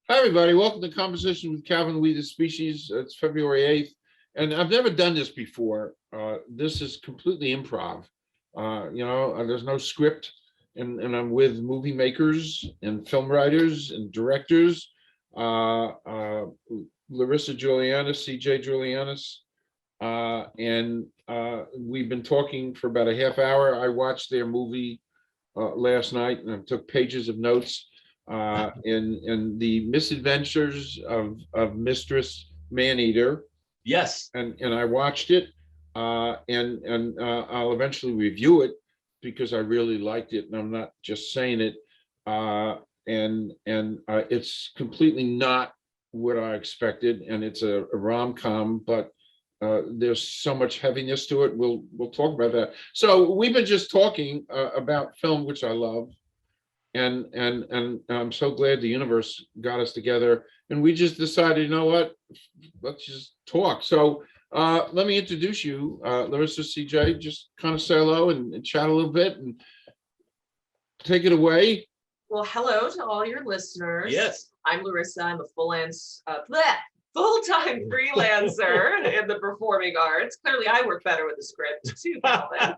Hi, everybody. Welcome to Conversation with Calvin, We the Species. It's February 8th, and I've never done this before. This is completely improv. There's no script, and I'm with movie makers and film writers and directors. Larissa Julianus, CJ Julianus, and we've been talking for about a half hour. I watched their movie last night, and I took pages of notes. In the Misadventures of Mistress Maneater. Yes. And I watched it, and I'll eventually review it because I really liked it, and I'm not just saying it. And it's completely not what I expected, and it's a rom-com, but there's so much heaviness to it. We'll talk about that. So we've been just talking about film, which I love. And I'm so glad the universe got us together, and we just decided, you know what, let's just talk. So let me introduce you, Larissa, CJ. Just kind of say hello and chat a little bit and take it away. Well, hello to all your listeners. Yes, I'm Larissa. I'm a full-time freelancer in the performing arts. Clearly, I work better with the script too, Calvin.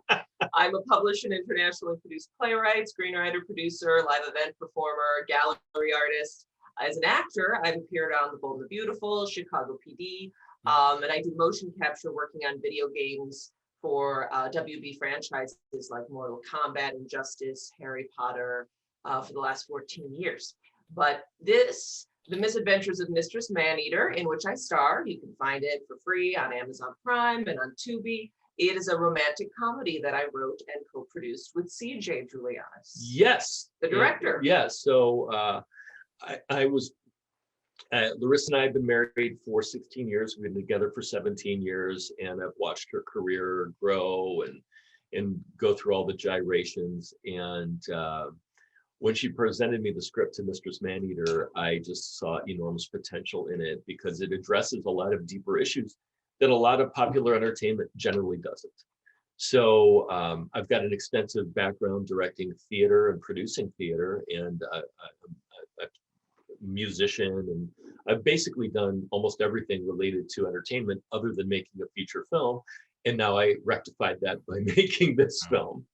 I'm a published and internationally produced playwright, screenwriter, producer, live event performer, gallery artist. As an actor, I've appeared on The Bold and the Beautiful, Chicago PD, and I do motion capture working on video games for WB franchises like Mortal Kombat, Injustice, Harry Potter for the last 14 years. But The Misadventures of Mistress Maneater, in which I star, you can find it for free on Amazon Prime and on TUBI. It is a romantic comedy that I wrote and co-produced with CJ Julianus. Yes. The director. Yes. So I was, Larissa and I have been married for 16 years. We've been together for 17 years, and I've watched her career grow and go through all the gyrations. And when she presented me the script to Mistress Maneater, I just saw enormous potential in it because it addresses a lot of deeper issues that a lot of popular entertainment generally doesn't. So I've got an extensive background directing theater and producing theater, and I'm a musician, and I've basically done almost everything related to entertainment other than making a feature film. And now I rectified that by making this film.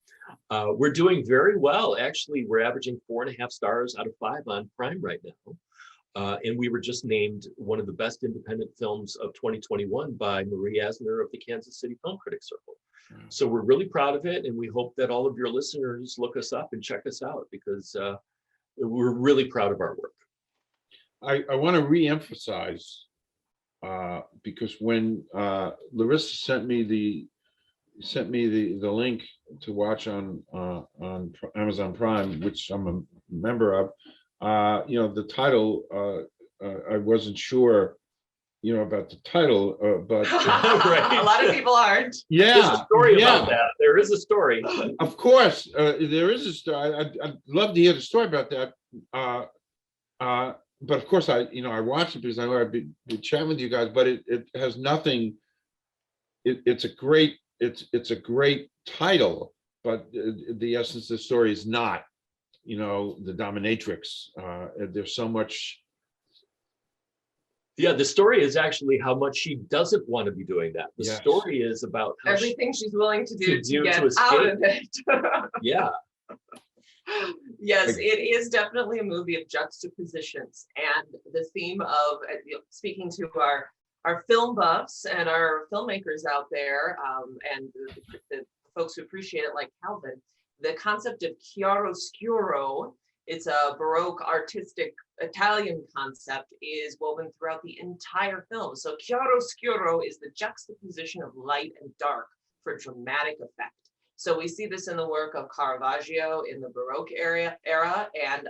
We're doing very well. Actually, we're averaging 4.5 stars out of 5 on Prime right now. And we were just named one of the best independent films of 2021 by Marie Asner of the Kansas City Film Critics Circle. So we're really proud of it, and we hope that all of your listeners look us up and check us out because we're really proud of our work. I want to re-emphasize because when Larissa sent me the link to watch on Amazon Prime, which I'm a member of. The title, I wasn't sure, about the title, but Right. A lot of people aren't. Yeah, there's a story about that. There is a story. Of course, there is a story. I'd love to hear the story about that. But of course, I watched it because I want to be chatting with you guys. But it has nothing. It's a great title, but the essence of the story is not. The dominatrix. There's so much. Yeah, the story is actually how much she doesn't want to be doing that. The story is about how everything she's willing to do to get escape. out of it. Yeah. Yes, it is definitely a movie of juxtapositions, and the theme of speaking to our film buffs and our filmmakers out there, and the folks who appreciate it, like Calvin. The concept of chiaroscuro, it's a Baroque artistic Italian concept, is woven throughout the entire film. So chiaroscuro is the juxtaposition of light and dark for dramatic effect. So we see this in the work of Caravaggio in the Baroque era, and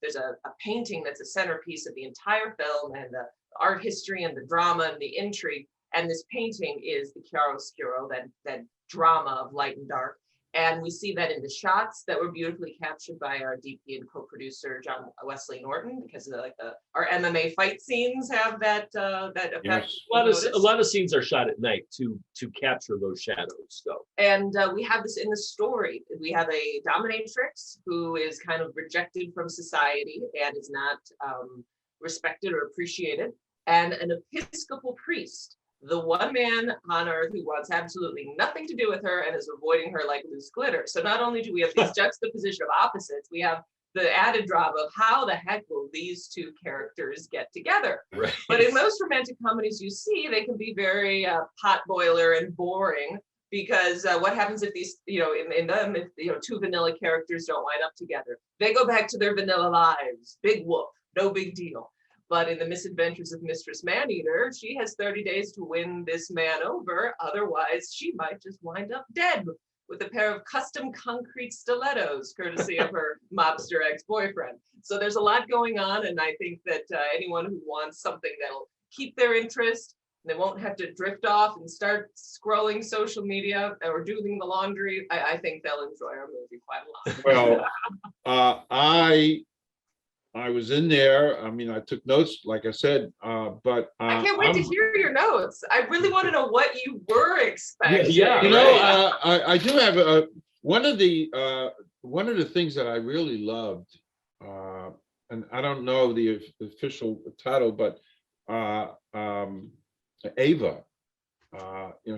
there's a painting that's a centerpiece of the entire film, and the art history and the drama and the intrigue. And this painting is the chiaroscuro, that drama of light and dark. And we see that in the shots that were beautifully captured by our DP and co-producer John Wesley Norton, because our MMA fight scenes have that effect. Yes. A lot of scenes are shot at night to capture those shadows. So, and we have this in the story. We have a dominatrix who is kind of rejected from society and is not respected or appreciated, and an Episcopal priest, the one man on earth who wants absolutely nothing to do with her and is avoiding her like loose glitter. So not only do we have these juxtaposition of opposites, we have the added drama of how the heck will these two characters get together. Right. But in most romantic comedies you see, they can be very potboiler and boring, because what happens if these, in them, if two vanilla characters don't wind up together? They go back to their vanilla lives. Big whoop, no big deal. But in the Misadventures of Mistress Maneater, she has 30 days to win this man over. Otherwise, she might just wind up dead with a pair of custom concrete stilettos, courtesy of her mobster ex-boyfriend. So there's a lot going on, and I think that anyone who wants something that'll keep their interest, they won't have to drift off and start scrolling social media or doing the laundry, I think they'll enjoy our movie quite a lot. Well, I was in there. I mean, I took notes, like I said, but I can't wait to hear your notes. I really want to know what you were expecting. Yeah, I do have one of the things that I really loved, and I don't know the official title, but Ava,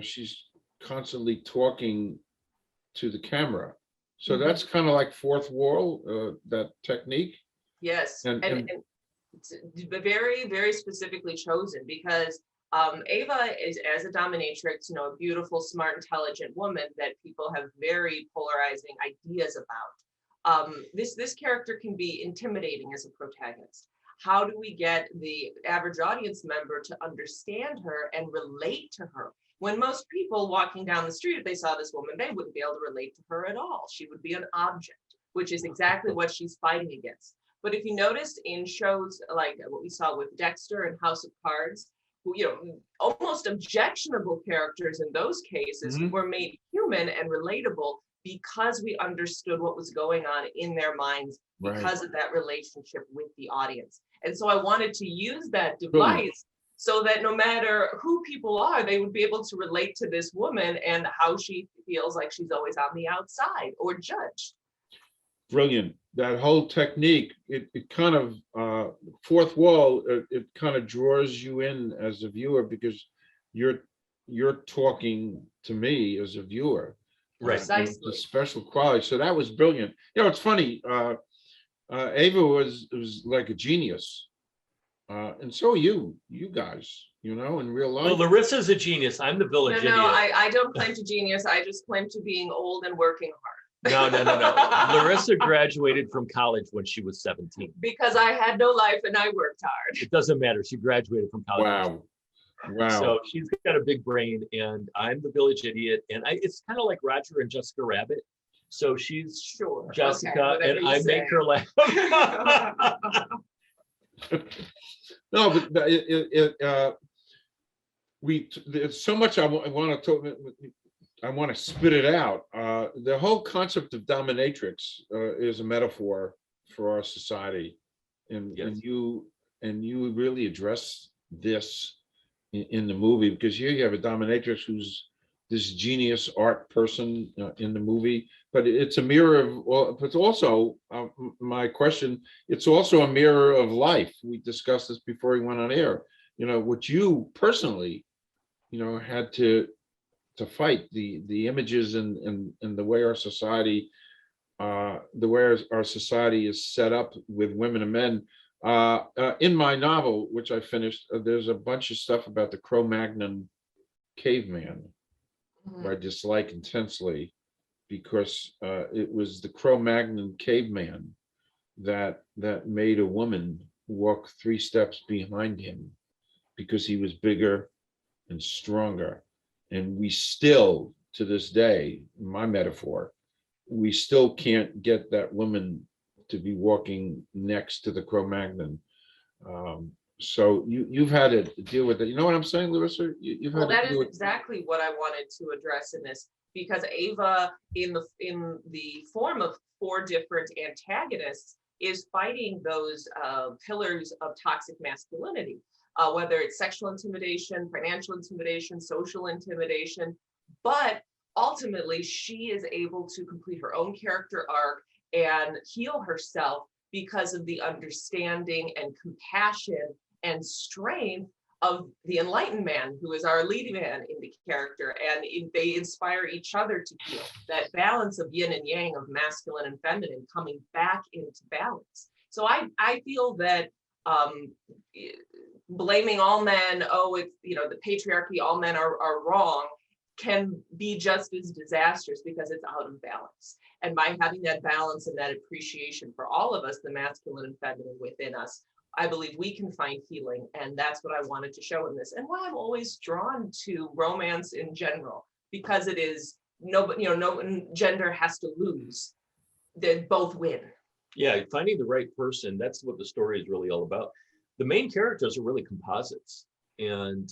she's constantly talking to the camera. So that's kind of like fourth wall, that technique. Yes, and it's very, very specifically chosen, because Ava is, as a dominatrix, a beautiful, smart, intelligent woman that people have very polarizing ideas about. This character can be intimidating as a protagonist. How do we get the average audience member to understand her and relate to her? When most people walking down the street, if they saw this woman, they wouldn't be able to relate to her at all. She would be an object, which is exactly what she's fighting against. But if you noticed in shows like what we saw with Dexter and House of Cards, who, almost objectionable characters in those cases were made human and relatable because we understood what was going on in their minds because of that relationship with the audience. And so I wanted to use that device so that no matter who people are, they would be able to relate to this woman and how she feels like she's always on the outside or judged. Brilliant. That whole technique, it kind of fourth wall, it kind of draws you in as a viewer, because you're talking to me as a viewer. Right. Precisely. The special quality. So that was brilliant. It's funny. Ava was like a genius, and so are you guys. In real life. Well, Larissa's a genius. I'm the village idiot. No, I don't claim to genius. I just claim to being old and working hard. No. Larissa graduated from college when she was 17. Because I had no life and I worked hard. It doesn't matter. She graduated from college. Wow. So she's got a big brain, and I'm the village idiot. And it's kind of like Roger and Jessica Rabbit. So she's Jessica, okay, and I make her laugh. No, but there's so much I want to talk. I want to spit it out. The whole concept of dominatrix is a metaphor for our society, and you really address this in the movie, because here you have a dominatrix who's this genius art person in the movie, but it's a mirror of. But also, my question, it's also a mirror of life. We discussed this before we went on air. What you personally, had to fight, the images and the way our society is set up with women and men. In my novel, which I finished, there's a bunch of stuff about the Cro-Magnon caveman, who I dislike intensely, because it was the Cro-Magnon caveman that made a woman walk 3 steps behind him, because he was bigger and stronger. And we still, to this day, my metaphor, we still can't get that woman to be walking next to the Cro-Magnon. So you've had to deal with it. You know what I'm saying, Larissa? Well, that is exactly what I wanted to address in this, because Ava, in the form of 4 different antagonists, is fighting those pillars of toxic masculinity. Whether it's sexual intimidation, financial intimidation, social intimidation, but ultimately she is able to complete her own character arc and heal herself because of the understanding and compassion and strength of the enlightened man, who is our lead man in the character. And they inspire each other to heal. That balance of yin and yang, of masculine and feminine, coming back into balance. So I feel that blaming all men, oh, it's, you know, the patriarchy, all men are wrong, can be just as disastrous because it's out of balance. And by having that balance and that appreciation for all of us, the masculine and feminine within us, I believe we can find healing. And that's what I wanted to show in this. And why I'm always drawn to romance in general, because it is no gender has to lose. They both win. Yeah, finding the right person, that's what the story is really all about. The main characters are really composites. And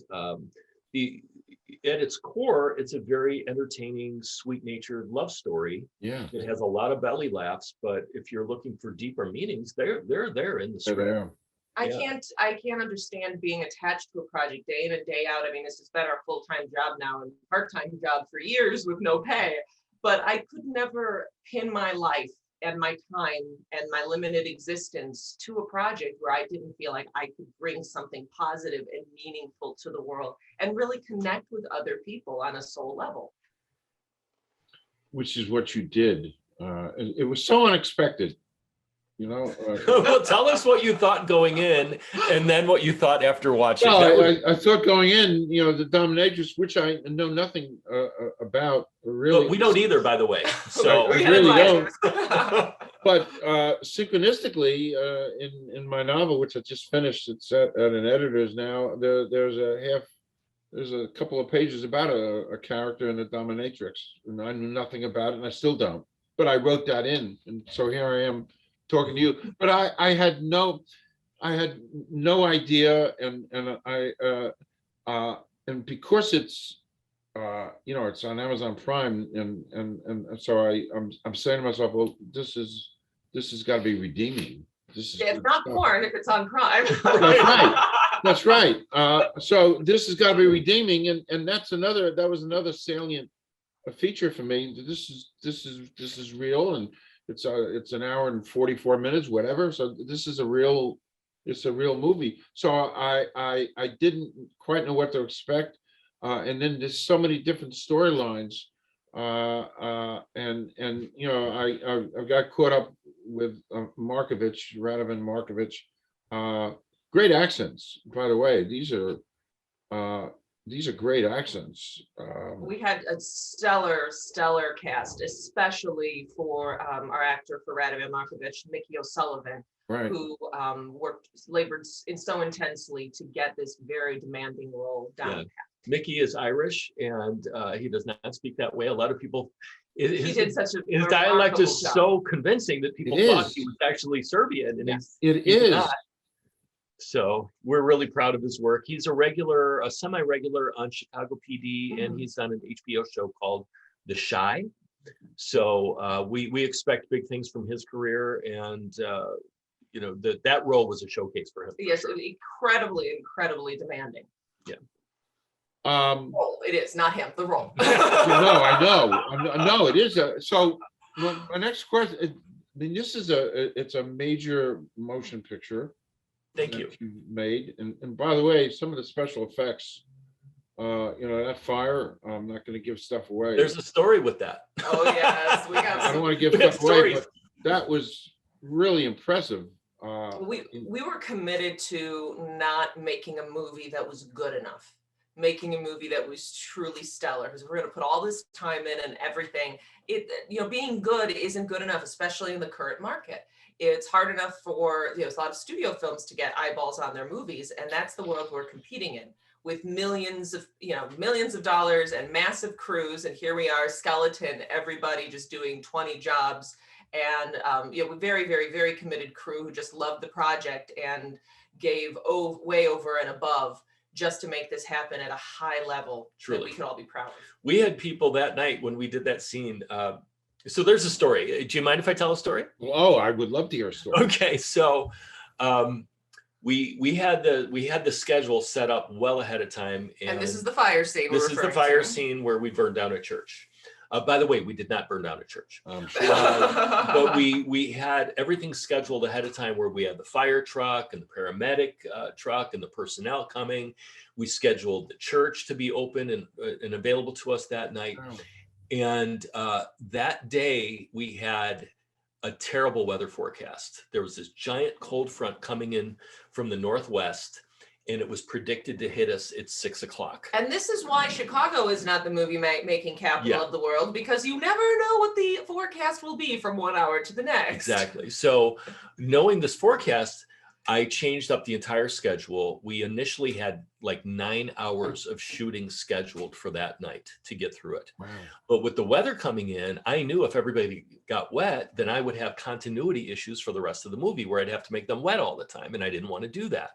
at its core, it's a very entertaining, sweet-natured love story. Yeah. It has a lot of belly laughs, but if you're looking for deeper meanings, they're there in the script. I can't understand being attached to a project day in and day out. I mean, this has been our full-time job now and part-time job for years with no pay, but I could never pin my life and my time and my limited existence to a project where I didn't feel like I could bring something positive and meaningful to the world and really connect with other people on a soul level. Which is what you did. It was so unexpected, you know. Well, tell us what you thought going in, and then what you thought after watching. Well, I thought going in, you know, the dominatrix, which I know nothing about, really. But we don't either, by the way. So I really don't. But synchronistically, in my novel, which I just finished, it's at an editor's now. There's a couple of pages about a character in the dominatrix, and I knew nothing about it, and I still don't. But I wrote that in, and so here I am talking to you. But I had no idea, and because it's you know, it's on Amazon Prime, and so I'm saying to myself, well, this has got to be redeeming. This is, yeah, it's not porn if it's on Prime. That's right. That's right. So this has got to be redeeming, and that was another salient feature for me. This is real, and it's an hour and 44 minutes, whatever. So this is it's a real movie. So I didn't quite know what to expect, and then there's so many different storylines, and you know, I got caught up with Radovan Markovich. Great accents, by the way. These are great accents. We had a stellar cast, especially for our actor for Radovan Markovich, Mickey O'Sullivan, right, who labored so intensely to get this very demanding role down. Yeah. Mickey is Irish, and he does not speak that way. A lot of people, his dialect is job. so convincing that people thought he was actually Serbian, and yes. He's not. So we're really proud of his work. He's a semi-regular on Chicago PD, and he's on an HBO show called The Chi. So we expect big things from his career, and you know, that role was a showcase for him. Yes, sure. incredibly demanding. Yeah. It is not him. The role. No, I know. No, it is. So my next question. I mean, this is it's a major motion picture. Thank you. Made, and by the way, some of the special effects, you know, that fire, I'm not going to give stuff away. There's a story with that. Oh yes, we got. I don't want to give stuff away, but that was really impressive. We were committed to not making a movie that was good enough, making a movie that was truly stellar, because we're going to put all this time in and everything. You know, being good isn't good enough, especially in the current market. It's hard enough for, you know, a lot of studio films to get eyeballs on their movies, and that's the world we're competing in, with millions of dollars and massive crews. And here we are, skeleton, everybody just doing 20 jobs, and you know, very committed crew who just loved the project and gave way over and above just to make this happen at a high level. Truly, that we could all be proud of. We had people that night when we did that scene. So there's a story. Do you mind if I tell a story? Oh, I would love to hear a story. Okay, so we had the schedule set up well ahead of time, and this is the fire scene. This is the fire scene where we burned down a church. By the way, we did not burn down a church. I'm sure. But we had everything scheduled ahead of time, where we had the fire truck and the paramedic truck and the personnel coming. We scheduled the church to be open and available to us that night. Wow. And that day we had a terrible weather forecast. There was this giant cold front coming in from the northwest, and it was predicted to hit us at 6 o'clock. And this is why Chicago is not the movie making capital of the world, because you never know what the forecast will be from 1 hour to the next. Exactly. So knowing this forecast, I changed up the entire schedule. We initially had like 9 hours of shooting scheduled for that night to get through it. Wow. But with the weather coming in, I knew if everybody got wet, then I would have continuity issues for the rest of the movie, where I'd have to make them wet all the time. And I didn't want to do that.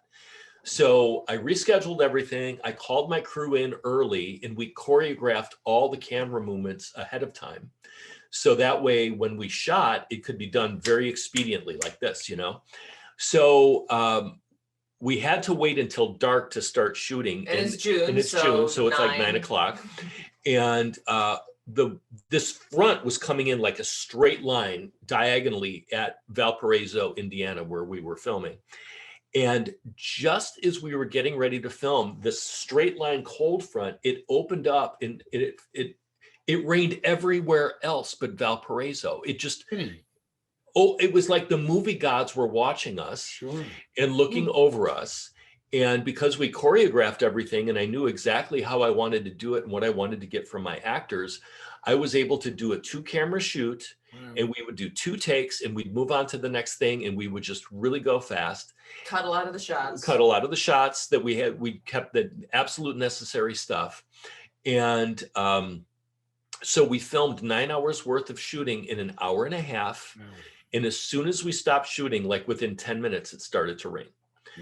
So I rescheduled everything. I called my crew in early, and we choreographed all the camera movements ahead of time. So that way, when we shot, it could be done very expediently like this, So we had to wait until dark to start shooting. And it's June. And it's June, so it's like 9 o'clock. And this front was coming in like a straight line diagonally at Valparaiso, Indiana, where we were filming. And just as we were getting ready to film this straight line cold front, it opened up, and it rained everywhere else but Valparaiso. It just, it was like the movie gods were watching us and looking over us. And because we choreographed everything, and I knew exactly how I wanted to do it and what I wanted to get from my actors, I was able to do a 2-camera shoot. And we would do 2 takes, and we'd move on to the next thing, and we would just really go fast. Cut a lot of the shots that we had. We kept the absolute necessary stuff. And so we filmed 9 hours worth of shooting in an hour and a half. And as soon as we stopped shooting, like within 10 minutes, it started to rain.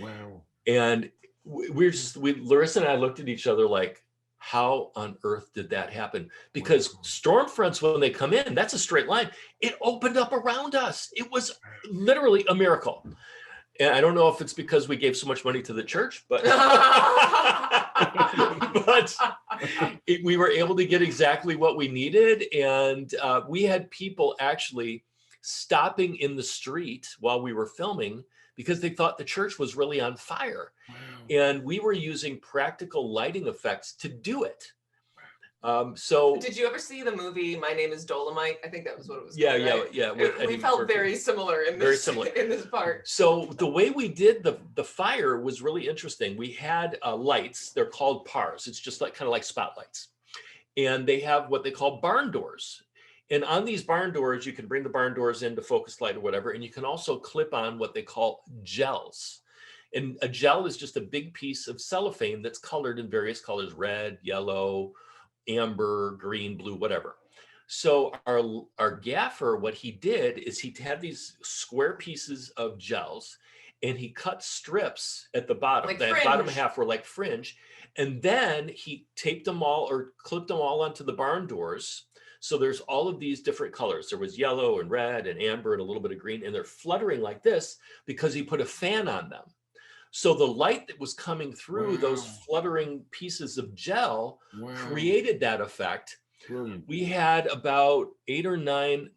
Wow. And Larissa and I looked at each other like, how on earth did that happen? Because storm fronts, when they come in, that's a straight line. It opened up around us. It was literally a miracle. And I don't know if it's because we gave so much money to the church, but we were able to get exactly what we needed. And we had people actually stopping in the street while we were filming because they thought the church was really on fire. Wow. And we were using practical lighting effects to do it. So did you ever see the movie My Name is Dolomite? I think that was what it was called, right? Yeah. We felt very similar in this in this part. So the way we did the fire was really interesting. We had lights. They're called pars. It's just like kind of like spotlights, and they have what they call barn doors. And on these barn doors, you can bring the barn doors into focus light or whatever, and you can also clip on what they call gels. And a gel is just a big piece of cellophane that's colored in various colors: red, yellow, amber, green, blue, whatever. So our gaffer, what he did is he had these square pieces of gels, and he cut strips at the bottom. Like the fringe. Bottom half were like fringe. And then he taped them all or clipped them all onto the barn doors. So there's all of these different colors. There was yellow and red and amber and a little bit of green, and they're fluttering like this because he put a fan on them. So the light that was coming through those fluttering pieces of gel created that effect. Brilliant. We had about 8 or 9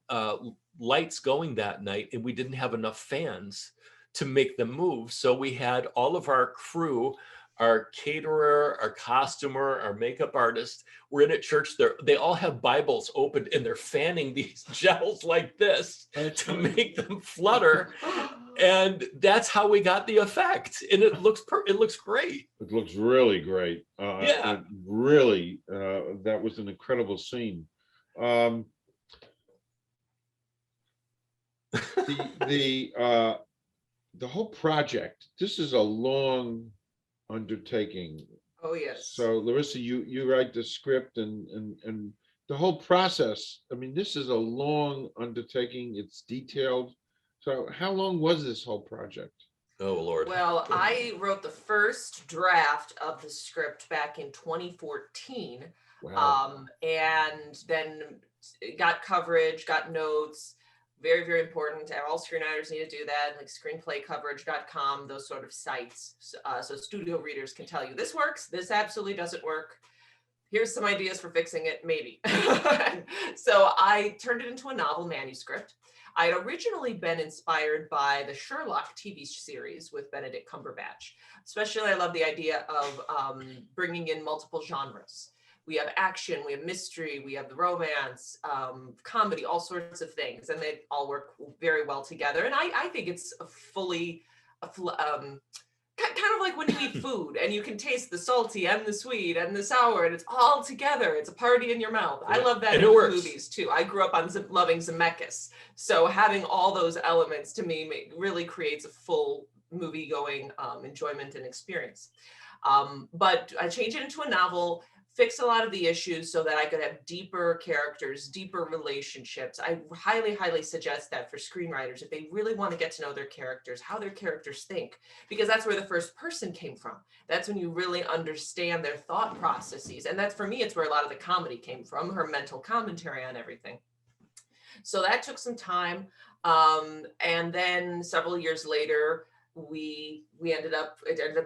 lights going that night, and we didn't have enough fans to make them move. So we had all of our crew, our caterer, our costumer, our makeup artist, we're in at church. They all have Bibles opened, and they're fanning these gels like this to make them flutter. And that's how we got the effect. And it looks great. It looks really great. Yeah. Really, that was an incredible scene. The whole project, this is a long undertaking. Oh yes. So Larissa, you write the script and the whole process. I mean, this is a long undertaking. It's detailed. So how long was this whole project? Oh Lord. Well, I wrote the first draft of the script back in 2014. Wow. And then got coverage, got notes. Very, very important. All screenwriters need to do that, like screenplaycoverage.com, those sort of sites. So studio readers can tell you this works, this absolutely doesn't work. here's some ideas for fixing it, maybe. So I turned it into a novel manuscript. I had originally been inspired by the Sherlock TV series with Benedict Cumberbatch. Especially, I love the idea of bringing in multiple genres. We have action, we have mystery, we have the romance, comedy, all sorts of things, and they all work very well together. And I think it's kind of like when you eat food and you can taste the salty and the sweet and the sour, and it's all together. It's a party in your mouth. I love that in movies too. I grew up on loving Zemeckis, so having all those elements to me really creates a full movie-going enjoyment and experience. But I changed it into a novel, fix a lot of the issues so that I could have deeper characters, deeper relationships. I highly, highly suggest that for screenwriters, if they really want to get to know their characters, how their characters think, because that's where the first person came from. That's when you really understand their thought processes. And that's, for me, it's where a lot of the comedy came from, her mental commentary on everything. So that took some time. And then several years later, it ended up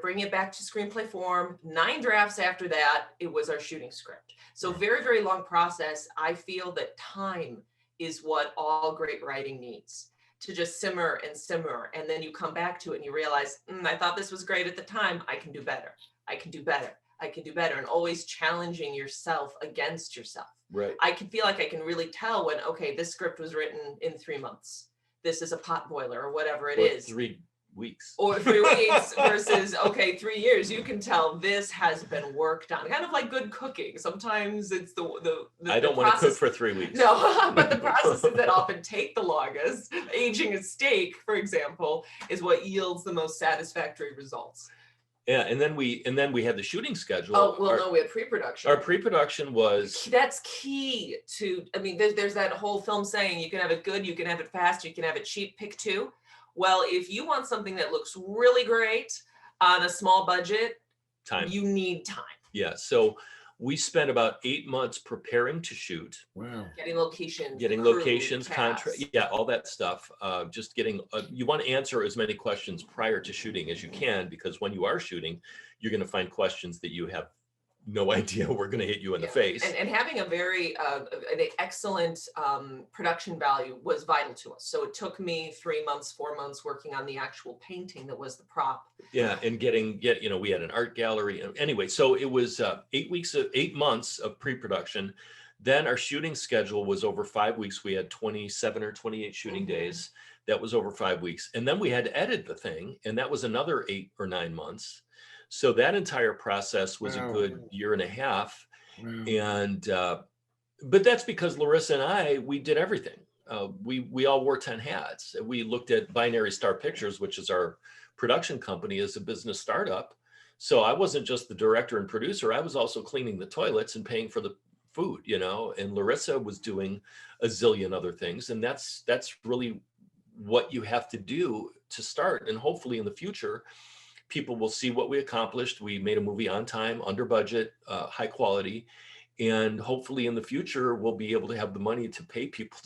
bringing it back to screenplay form. 9 drafts after that, it was our shooting script. So very, very long process. I feel that time is what all great writing needs, to just simmer and simmer. And then you come back to it and you realize, I thought this was great at the time. I can do better. I can do better. I can do better. And always challenging yourself against yourself. Right. I can feel like I can really tell when, okay, this script was written in 3 months. This is a pot boiler or whatever it is. 3 weeks. Or 3 weeks versus, okay, 3 years. You can tell this has been worked on. Kind of like good cooking. Sometimes it's the I don't want to cook for 3 weeks. No, but the processes that often take the longest, aging a steak, for example, is what yields the most satisfactory results. Yeah, and then we had the shooting schedule. Oh, well, no, we had pre-production. Our pre-production was... That's key to, I mean, there's that whole film saying you can have it good, you can have it fast, you can have it cheap, pick 2. Well, if you want something that looks really great on a small budget, you need time. Yeah, so we spent about 8 months preparing to shoot. Wow. Getting locations, contract, yeah, all that stuff. Just getting, you want to answer as many questions prior to shooting as you can, because when you are shooting, you're going to find questions that you have no idea we're going to hit you in the face. And having a very an excellent production value was vital to us. So it took me 3 months, 4 months working on the actual painting that was the prop. Yeah, and we had an art gallery. Anyway, so it was 8 months of pre-production. Then our shooting schedule was over 5 weeks. We had 27 or 28 shooting days. That was over 5 weeks. And then we had to edit the thing, and that was another 8 or 9 months. So that entire process was a good year and a half. And, but that's because Larissa and I, we did everything. We all wore 10 hats. We looked at Binary Star Pictures, which is our production company, as a business startup. So I wasn't just the director and producer. I was also cleaning the toilets and paying for the food, and Larissa was doing a zillion other things. And that's really what you have to do to start. And hopefully in the future, people will see what we accomplished. We made a movie on time, under budget, high quality, and hopefully in the future we'll be able to have the money to pay people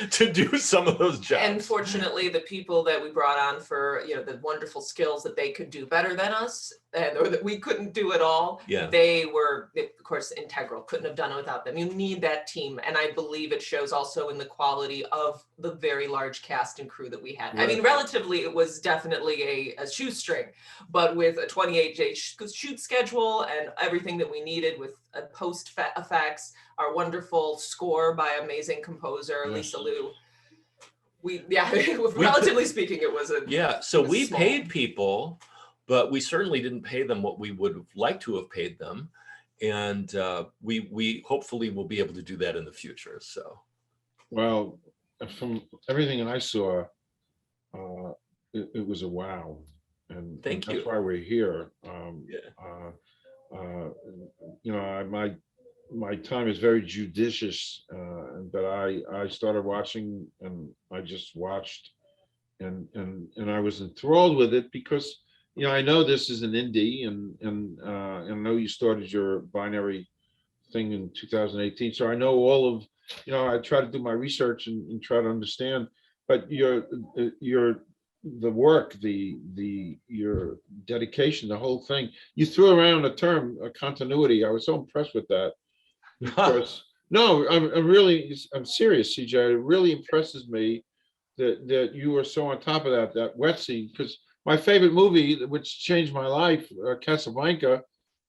to do some of those jobs. And fortunately, the people that we brought on for the wonderful skills that they could do better than us, or that we couldn't do at all, they were, of course, integral. Couldn't have done it without them. You need that team, and I believe it shows also in the quality of the very large cast and crew that we had. Right. I mean, relatively, it was definitely a shoestring, but with a 28-day shoot schedule and everything that we needed with post effects, our wonderful score by amazing composer Lisa Liu. Relatively speaking, it was so we paid people, but we certainly didn't pay them what we would have liked to have paid them. And we hopefully will be able to do that in the future. So, well, from everything that I saw, it was a wow. And thank you. That's why we're here. My time is very judicious, but I started watching, and I just watched, and I was enthralled with it because I know this is an indie, and I know you started your binary thing in 2018, so I know all of I try to do my research and try to understand, but your the work, your dedication, the whole thing. You threw around the term continuity. I was so impressed with that because no, I'm serious, CJ. It really impresses me that you were so on top of that wet scene, because my favorite movie, which changed my life, Casablanca,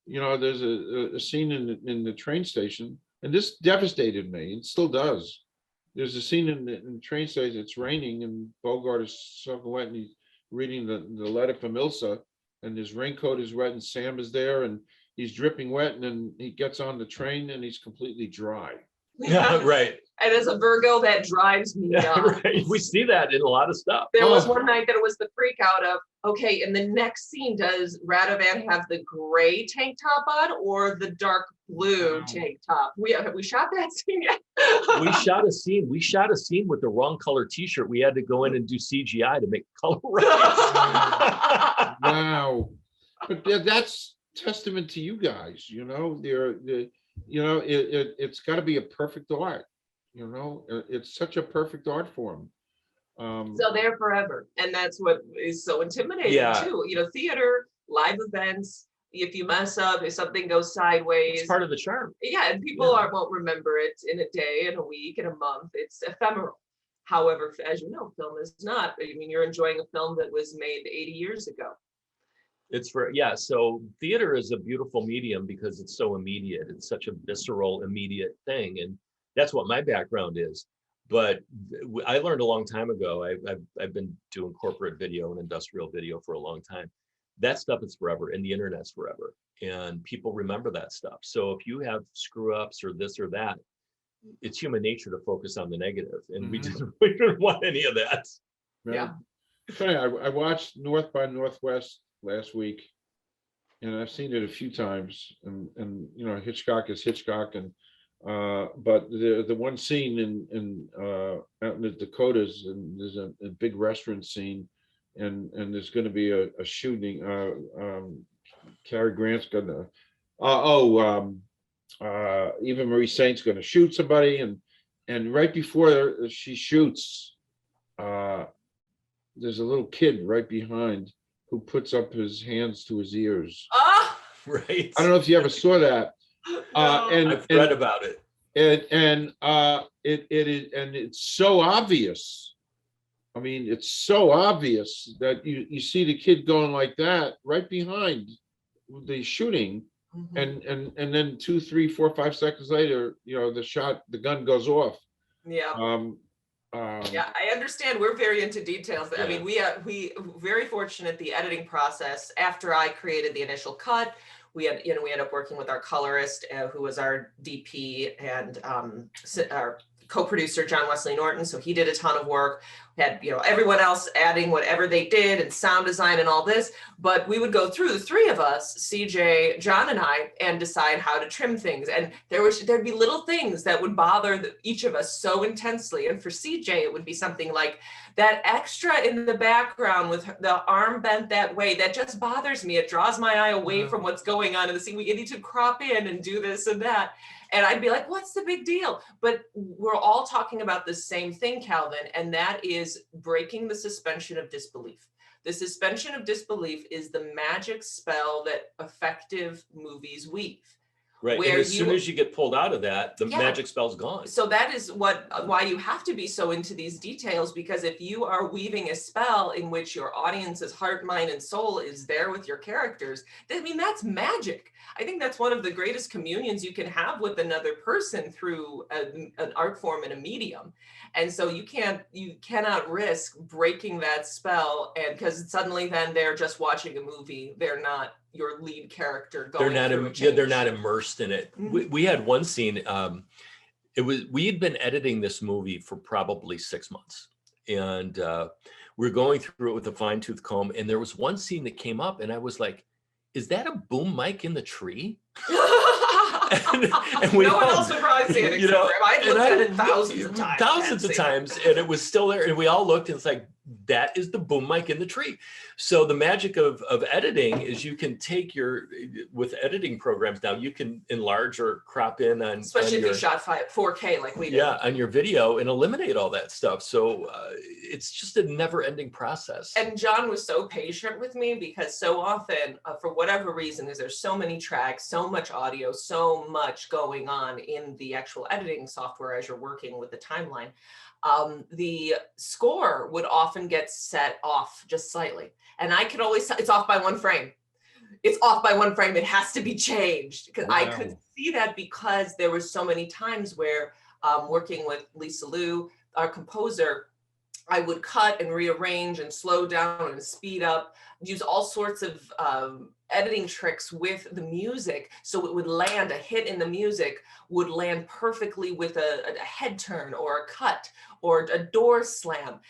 there's a scene in the train station, and this devastated me. It still does. There's a scene in the train station. It's raining, and Bogart is soaking wet, and he's reading the letter from Ilsa, and his raincoat is wet, and Sam is there, and he's dripping wet, and then he gets on the train, and he's completely dry. Yeah, right. And as a Virgo, that drives me nuts. Right. We see that in a lot of stuff. There was one night that it was the freak out of, okay, in the next scene, does Radovan have the gray tank top on or the dark blue tank top? Have we shot that scene yet? We shot a scene. We shot a scene with the wrong color T-shirt. We had to go in and do CGI to make color right. Wow. But that's testament to you guys. It's got to be a perfect art. It's such a perfect art form. So they're forever, and that's what is so intimidating too. Theater, live events. If you mess up, if something goes sideways, It's part of the charm. Yeah, and people won't remember it in a day, in a week, in a month. It's ephemeral. However, as you know, film is not. I mean, you're enjoying a film that was made 80 years ago. So theater is a beautiful medium because it's so immediate. It's such a visceral, immediate thing. And that's what my background is. But I learned a long time ago, I've been doing corporate video and industrial video for a long time. That stuff is forever, and the internet's forever. And people remember that stuff. So if you have screw ups or this or that, it's human nature to focus on the negative. And we didn't want any of that. Yeah. Funny, I watched North by Northwest last week, and I've seen it a few times, and Hitchcock is Hitchcock, and but the one scene in out in the Dakotas, and there's a big restaurant scene, and there's going to be a shooting. Cary Grant's gonna Eva Marie Saint's going to shoot somebody, and right before she shoots, there's a little kid right behind who puts up his hands to his ears. Right. I don't know if you ever saw that. And I've read about it. And it's so obvious. I mean, it's so obvious that you see the kid going like that right behind the shooting, and then 2, 3, 4, 5 seconds later, the gun goes off. Yeah. Yeah, I understand. We're very into details. I mean, we very fortunate the editing process. After I created the initial cut, we ended up working with our colorist, who was our DP and our co-producer, John Wesley Norton. So he did a ton of work. We had everyone else adding whatever they did, and sound design and all this. But we would go through, the three of us, CJ, John, and I, and decide how to trim things. And there'd be little things that would bother each of us so intensely. And for CJ, it would be something like that extra in the background with the arm bent that way. That just bothers me. It draws my eye away from what's going on in the scene. We need to crop in and do this and that. And I'd be like, what's the big deal? But we're all talking about the same thing, Calvin, and that is breaking the suspension of disbelief. The suspension of disbelief is the magic spell that effective movies weave. Right, and as soon as you get pulled out of that, the magic spell's gone. So that is why you have to be so into these details, because if you are weaving a spell in which your audience's heart, mind, and soul is there with your characters, I mean, that's magic. I think that's one of the greatest communions you can have with another person through an art form and a medium. And so you cannot risk breaking that spell, and because suddenly then they're just watching a movie, they're not your lead character going they're not immersed in it. We had one scene, we had been editing this movie for probably 6 months, and we were going through it with a fine-tooth comb, and there was one scene that came up, and I was like, is that a boom mic in the tree? and we no one else would probably see it. I looked at it thousands of times. And it was still there, and we all looked, and it's like, that is the boom mic in the tree. So the magic of editing is you can take with editing programs now, you can enlarge or crop in on, especially if you shot 4K like we did. Yeah, on your video and eliminate all that stuff. So it's just a never ending process. And John was so patient with me because so often, for whatever reason, is there's so many tracks, so much audio, so much going on in the actual editing software as you're working with the timeline. The score would often get set off just slightly. And I could always, it's off by 1 frame. It's off by 1 frame. It has to be changed because I could see that because there were so many times where working with Lisa Liu, our composer, I would cut and rearrange and slow down and speed up, use all sorts of editing tricks with the music. So it would land, a hit in the music would land perfectly with a head turn or a cut or a door slam,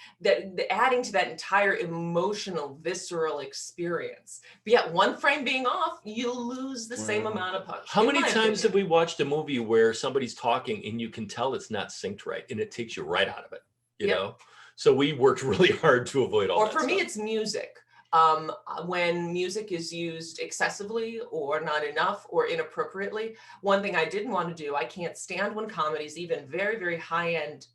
adding to that entire emotional, visceral experience. But yet 1 frame being off, you lose the same amount of punch. How many times have we watched a movie where somebody's talking and you can tell it's not synced right and it takes you right out of it, you know? So we worked really hard to avoid all that. Or for me, it's music. When music is used excessively or not enough or inappropriately, one thing I didn't want to do, I can't stand when comedies, even very, very high-end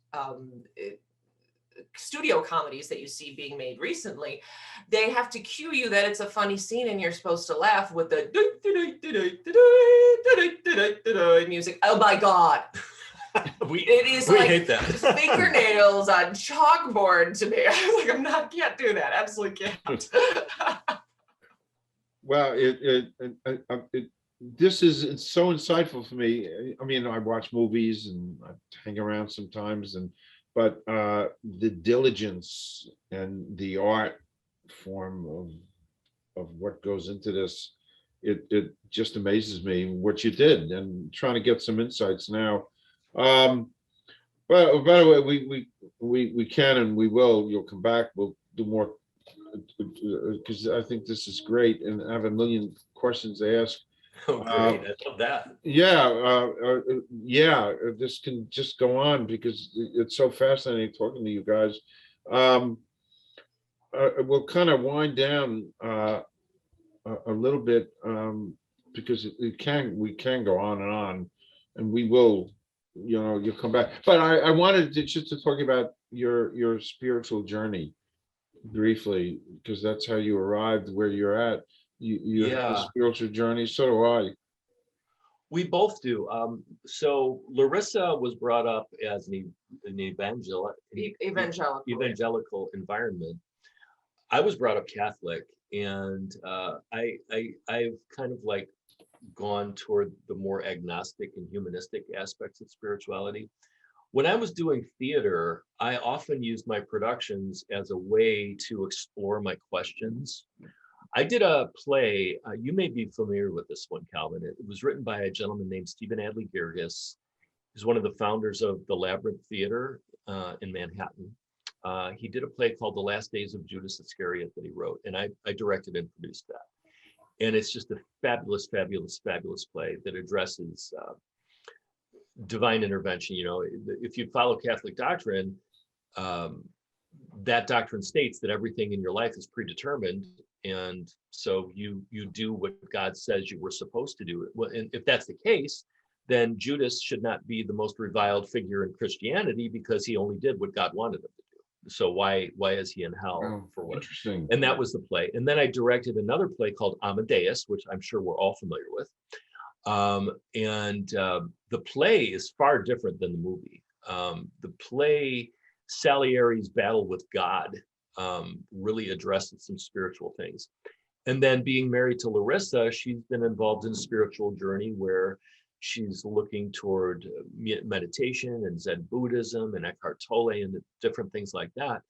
studio comedies that you see being made recently, they have to cue you that it's a funny scene and you're supposed to laugh with the music. Oh my God. we hate that. Fingernails on chalkboard to me. I was like, can't do that. Absolutely can't. Well, it's so insightful for me. I mean, I watch movies and I hang around sometimes, but the diligence and the art form of what goes into this, it just amazes me what you did, and trying to get some insights now. But by the way, we can and we will. You'll come back. We'll do more because I think this is great, and I have a million questions to ask. Oh, great! I love that. Yeah. This can just go on because it's so fascinating talking to you guys. We'll kind of wind down a little bit because we can go on, and we will. You'll come back. But I wanted just to talk about your spiritual journey briefly, because that's how you arrived where you're at. You have a spiritual journey. So do I. We both do. So Larissa was brought up as an evangelical environment. I was brought up Catholic, and I've kind of like gone toward the more agnostic and humanistic aspects of spirituality. When I was doing theater, I often used my productions as a way to explore my questions. I did a play, you may be familiar with this one, Calvin. It was written by a gentleman named Stephen Adly Girgis. He's one of the founders of the Labyrinth Theater in Manhattan. He did a play called The Last Days of Judas Iscariot that he wrote, and I directed and produced that. And it's just a fabulous, fabulous, fabulous play that addresses divine intervention. If you follow Catholic doctrine, that doctrine states that everything in your life is predetermined. And so you do what God says you were supposed to do. Well, and if that's the case, then Judas should not be the most reviled figure in Christianity because he only did what God wanted him to do. So why is he in hell for what? Interesting. And that was the play. And then I directed another play called Amadeus, which I'm sure we're all familiar with. The play is far different than the movie. The play, Salieri's battle with God, really addresses some spiritual things. And then being married to Larissa, she's been involved in a spiritual journey where she's looking toward meditation and Zen Buddhism and Eckhart Tolle and different things like that.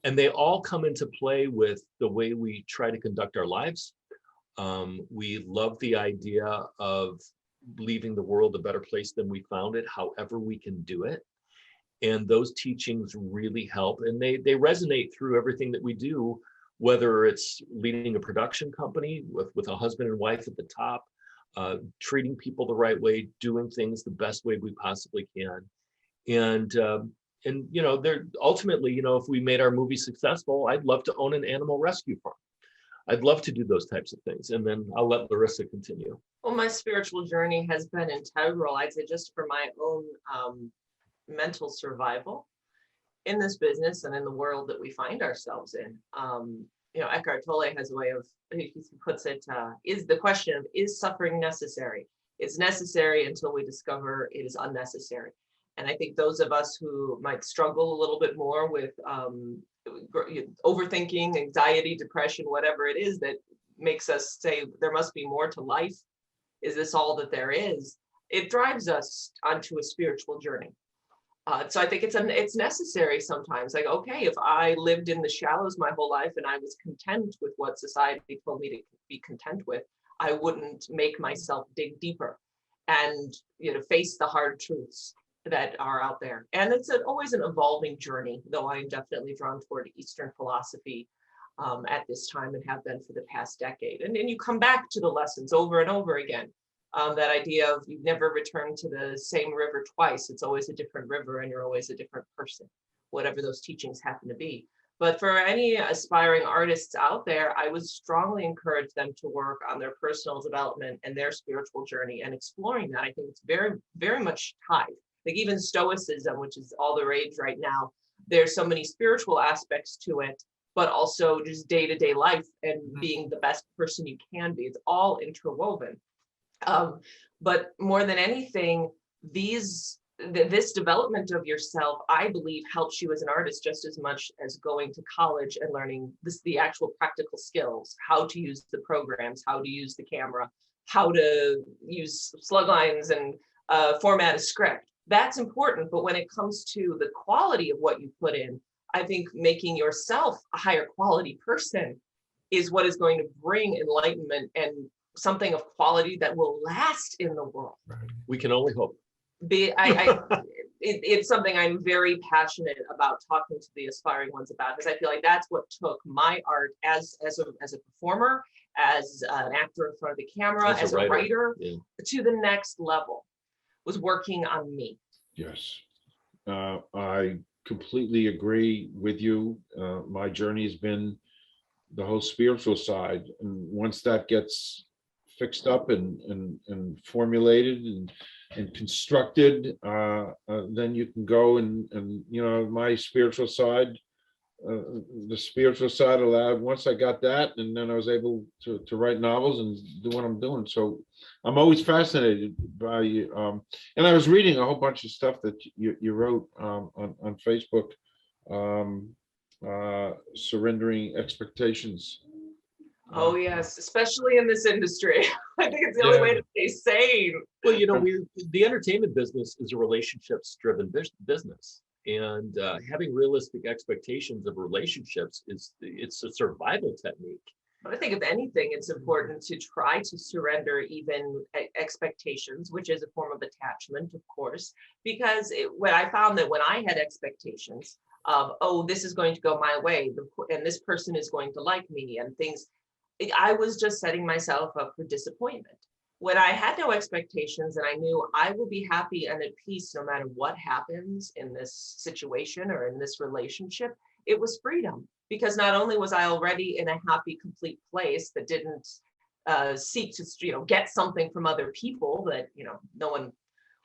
And they all come into play with the way we try to conduct our lives. We love the idea of leaving the world a better place than we found it, however we can do it. And those teachings really help. And they resonate through everything that we do, whether it's leading a production company with a husband and wife at the top, treating people the right way, doing things the best way we possibly can. And you know, they're ultimately, you know, if we made our movie successful, I'd love to own an animal rescue farm. I'd love to do those types of things. And then I'll let Larissa continue. Well, my spiritual journey has been integral, I'd say, just for my own mental survival in this business and in the world that we find ourselves in. You know, Eckhart Tolle has a way of, he puts it, is the question of, is suffering necessary? It's necessary until we discover it is unnecessary. And I think those of us who might struggle a little bit more with overthinking, anxiety, depression, whatever it is that makes us say there must be more to life. Is this all that there is? It drives us onto a spiritual journey. So I think it's necessary sometimes. Like, okay, if I lived in the shallows my whole life and I was content with what society told me to be content with, I wouldn't make myself dig deeper and, you know, face the hard truths that are out there. And it's always an evolving journey, though I'm definitely drawn toward Eastern philosophy at this time and have been for the past decade. And then you come back to the lessons over and over again. That idea of you never return to the same river twice. It's always a different river and you're always a different person, whatever those teachings happen to be. But for any aspiring artists out there, I would strongly encourage them to work on their personal development and their spiritual journey and exploring that. I think it's very, very much tied. Like even Stoicism, which is all the rage right now, there's so many spiritual aspects to it, but also just day-to-day life and being the best person you can be. It's all interwoven. But more than anything, this development of yourself, I believe, helps you as an artist just as much as going to college and learning the actual practical skills, how to use the programs, how to use the camera, how to use slug lines and format a script. That's important. But when it comes to the quality of what you put in, I think making yourself a higher quality person is what is going to bring enlightenment and something of quality that will last in the world. We can only hope. It's something I'm very passionate about talking to the aspiring ones about, because I feel like that's what took my art as a performer, as an actor in front of the camera, as a writer to the next level, was working on me. Yes, I completely agree with you. My journey has been the whole spiritual side, and once that gets fixed up and formulated and constructed, then you can go and you know, my spiritual side, the spiritual side allowed, once I got that, and then I was able to write novels and do what I'm doing. So I'm always fascinated by you. And I was reading a whole bunch of stuff that you wrote on Facebook, surrendering expectations. Oh yes, especially in this industry. I think it's the only way to stay sane. Well, you know, the entertainment business is a relationships-driven business, and having realistic expectations of relationships it's a survival technique. But I think if anything, it's important to try to surrender even expectations, which is a form of attachment, of course, because when I found that when I had expectations of, oh, this is going to go my way, and this person is going to like me, and things, I was just setting myself up for disappointment. When I had no expectations and I knew I will be happy and at peace no matter what happens in this situation or in this relationship, it was freedom. Because not only was I already in a happy, complete place that didn't seek to, you know, get something from other people, that, you know, no one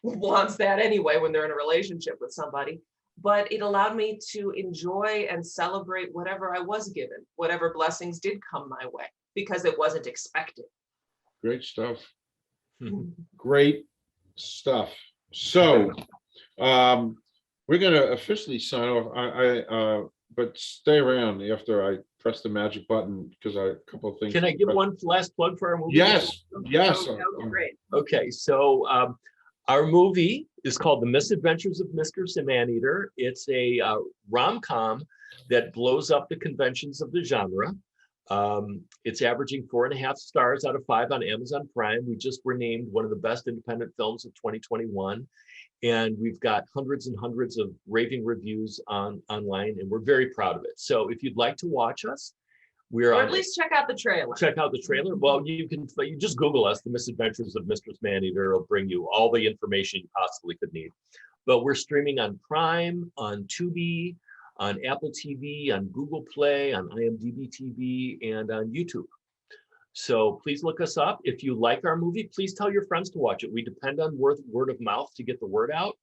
wants that anyway when they're in a relationship with somebody, but it allowed me to enjoy and celebrate whatever I was given, whatever blessings did come my way, because it wasn't expected. Great stuff. Great stuff. So we're going to officially sign off. But stay around after I press the magic button, because a couple of things. Can I give one last plug for our movie? Yes, yes. Great. Okay, so our movie is called The Misadventures of Mistress and Maneater. It's a rom-com that blows up the conventions of the genre. It's averaging 4.5 stars out of 5 on Amazon Prime. We just were named one of the best independent films of 2021. And we've got hundreds and hundreds of raving reviews online, and we're very proud of it. So if you'd like to watch us, we're or at least check out the trailer. Check out the trailer. Well, you just Google us, The Misadventures of Mistress Maneater. It'll bring you all the information you possibly could need. but we're streaming on Prime, on Tubi, on Apple TV, on Google Play, on IMDb TV, and on YouTube. So please look us up. If you like our movie, please tell your friends to watch it. We depend on word of mouth to get the word out.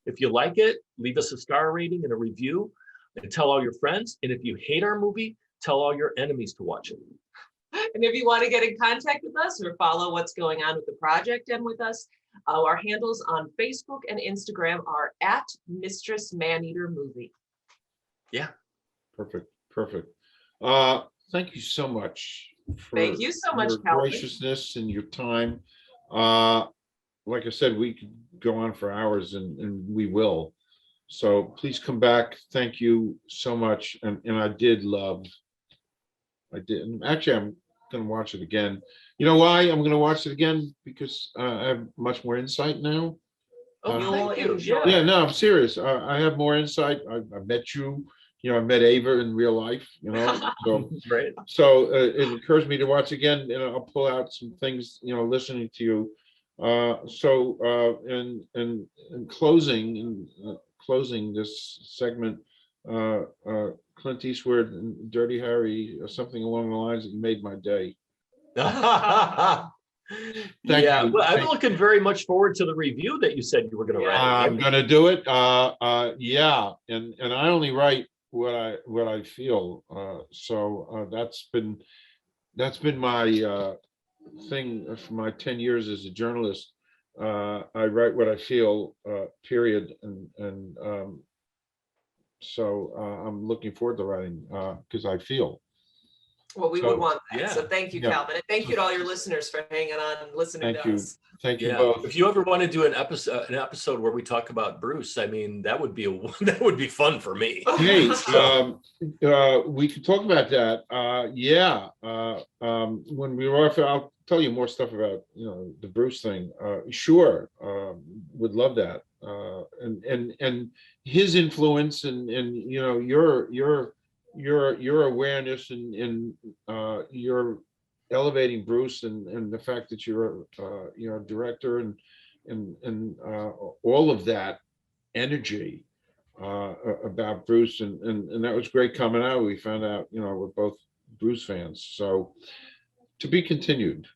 If you like it, leave us a star rating and a review and tell all your friends. And if you hate our movie, tell all your enemies to watch it. And if you want to get in contact with us or follow what's going on with the project and with us, our handles on Facebook and Instagram are at Mistress Maneater Movie. Yeah. Perfect. Thank you so much. Thank you so much, your Calvin. graciousness and your time. Like I said, we could go on for hours, and we will. So please come back. Thank you so much. And I did. And actually, I'm going to watch it again. You know why I'm going to watch it again? Because I have much more insight now. Oh, You'll thank you. enjoy Yeah, it. no, I'm serious. I have more insight. I met you. I met Ava in real life. So it encouraged me to watch again, and I'll pull out some things. Listening to you. In closing this segment, Clint Eastwood and Dirty Harry, or something along the lines that you made my day. Thank Yeah, you. well, I'm looking very much forward to the review that you said you were going to write. I'm going to do it. Yeah, and I only write what I feel. So that's been my thing for my 10 years as a journalist. I write what I feel. Period. And so I'm looking forward to writing because I feel. Well, we would want that. Yeah. So thank you, Yeah. Calvin. And thank you to all your listeners for hanging on and listening Thank to you. us. Thank you Yeah. both. If you ever want to do an episode where we talk about Bruce, I mean, that would be that would be fun for me. Hey, we could talk about that. Yeah. When we were off, I'll tell you more stuff about the Bruce thing. Sure, would love that. And his influence and your awareness and your elevating Bruce and the fact that you're a director and all of that energy about Bruce and that was great coming out. We found out we're both Bruce fans, so to be continued.